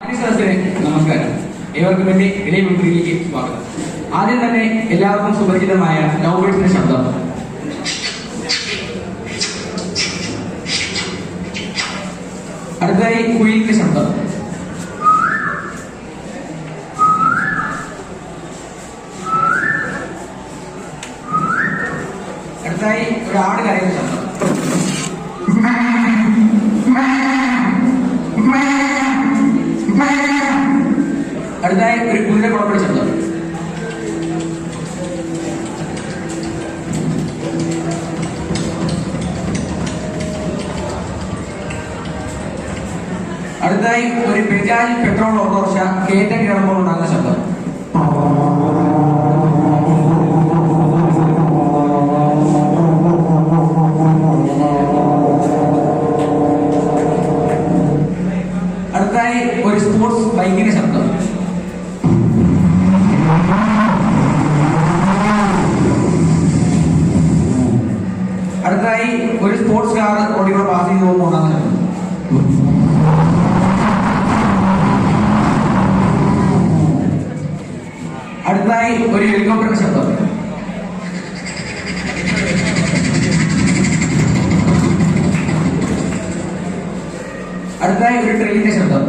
നമസ്കാരം. ഏവർക്കും വേണ്ടി ഇളയ വീട്ടിലേക്ക് സ്വാഗതം. ആദ്യം തന്നെ എല്ലാവർക്കും സുപരിചിതമായ ലവ് ബേർഡ്സിന്റെ ശബ്ദം. അടുത്തതായി കുയിലിന്റെ ശബ്ദം. അടുത്തതായി ഒരു ആട് കരയുന്ന ശബ്ദം. അടുത്തതായി ഒരു കുതിര കുളപ്പടി ശബ്ദം. അടുത്തതായി ഒരു ബജാജ് പെട്രോൾ ഓട്ടോറിക്ഷ കയറ്റം കിടമ്പോൾ ഉണ്ടാകുന്ന ശബ്ദം. അടുത്തതായി ഒരു സ്പോർട്സ് ബൈക്കിന്റെ ശബ്ദം. അടുത്തതായി ഒരു സ്പോർട്സ് കാർ റോഡിലൂടെ പാസ് ചെയ്ത് പോകുമ്പോൾ ഉണ്ടാകുന്ന ശബ്ദം. അടുത്തതായി ഒരു ഹെലികോപ്റ്ററിന്റെ ശബ്ദം. അടുത്തതായി ഒരു ട്രെയിനിന്റെ ശബ്ദം.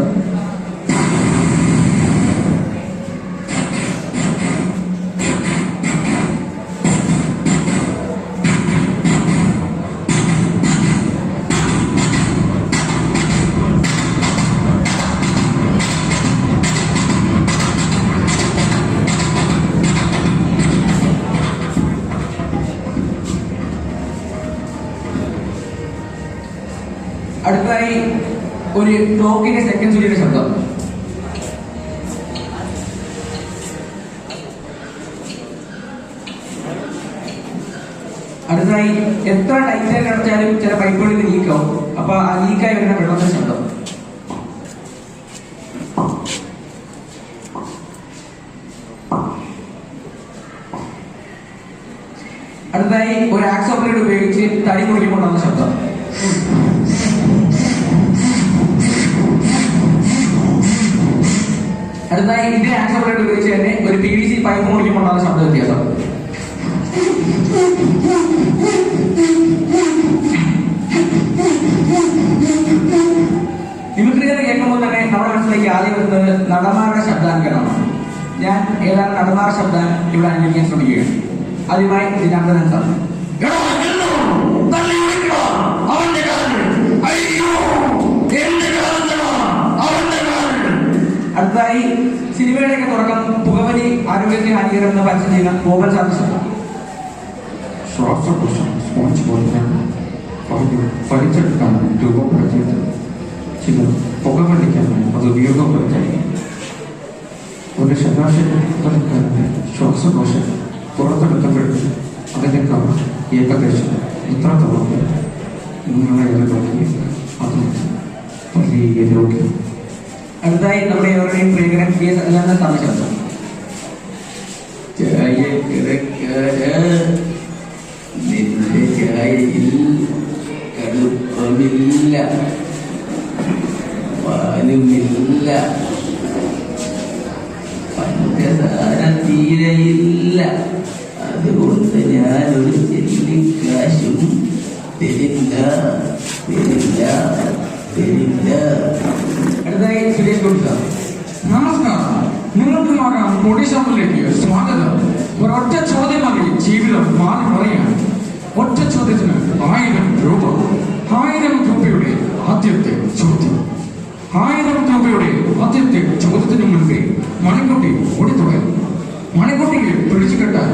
അടുത്തതായി ഒരു ക്ലോക്കിന്റെ സെക്കൻഡ് സൂചിയുടെ ശബ്ദം. അടുത്തതായി എത്ര ടൈറ്റായി അടച്ചാലും ചില പൈപ്പുകളിൽ ലീക്കാവും. അപ്പൊ ആ ലീക്കായി വരുന്ന വെള്ളത്തിന്റെ ശബ്ദം. അടുത്തതായി ഒരു ആക്സോപ്ലേറ്റ് ഉപയോഗിച്ച് തടി മുറിക്കുമ്പോണ്ടാകുന്ന ശബ്ദം. അടുത്തതായി ഇതിനെ ആക്സോപ്ലേറ്റ് ഉപയോഗിച്ച് തന്നെ ഒരു PVC പൈപ്പ് മുറിക്കുമ്പോണ്ടാകുന്ന ശബ്ദ വ്യത്യാസം. മിമിക്രികൾ കേൾക്കുമ്പോൾ തന്നെ നമ്മുടെ മനസ്സിലേക്ക് ആദ്യം വരുന്നത് നടന്മാരുടെ ശബ്ദാനുകരണമാണ്. ഞാൻ ഏതാനും നടന്മാരുടെ ശബ്ദം ഇവിടെ അനുകരിക്കാൻ ശ്രമിക്കുകയാണ്. ആദ്യമായി ദിനാന്തരൻ സാർ. അടുത്തതായി സിനിമയുടെയൊക്കെ തുടക്കം പുകവലി ആരോഗ്യത്തിന് ഹാനികരമെന്ന് പരസ്യം ചെയ്യുന്ന ഗോപൻ സാറിന്റെ ശബ്ദം. ശ്വാസകോശം സ്പോഞ്ച് പോലെ പഠിച്ചെടുക്കാൻ രൂപപ്പെടുത്തിയത് ചിലർ പുകവലിക്കാനായി അത് ഉപയോഗപ്പെടുത്തായി. ഒരു ശരാശരി കളിക്കാരന്റെ ശ്വാസകോശം പുറത്തെടുക്കപ്പെടുന്നത് അതിന്റെ കവർ ഏകദേശം ഇത്രത്തോളം നിങ്ങളെ അത് വലിയ രോഗ്യം. അടുത്തായി നമ്മുടെ ഏവരുടെയും പ്രിയങ്കരൻ PS അല്ലാതെ സാറിന്റെ ശബ്ദം. നിന്റെ ചായയിൽ കടുപ്പമില്ല, പാലുമില്ല, പഞ്ചസാര തീരെയില്ല. അതുകൊണ്ട് ഞാനൊരു ചെല്ലിക്കാശും തരില്ല തരില്ല തരില്ല. അടുത്തതായി സുരേഷ് ഗോപി സാർ. നമസ്കാരം. നിങ്ങൾക്ക് നോക്കാം പൊടിശാപ്പിലേക്ക് സ്വാഗതം. ഒരൊറ്റ ചോദ്യം മതി ജീവിതം മാറി പറയാൻ. ഒറ്റ ചോദ്യത്തിന് 1000 രൂപ. 1000 രൂപയുടെ ആദ്യത്തെ ചോദ്യം. 1000 രൂപയുടെ ആദ്യത്തെ ചോദ്യത്തിന് മുൻപേ മണിക്കുട്ടി ഓടിത്തുടങ്ങി. മണിക്കുട്ടിക്ക് പിടിച്ചു കെട്ടാൻ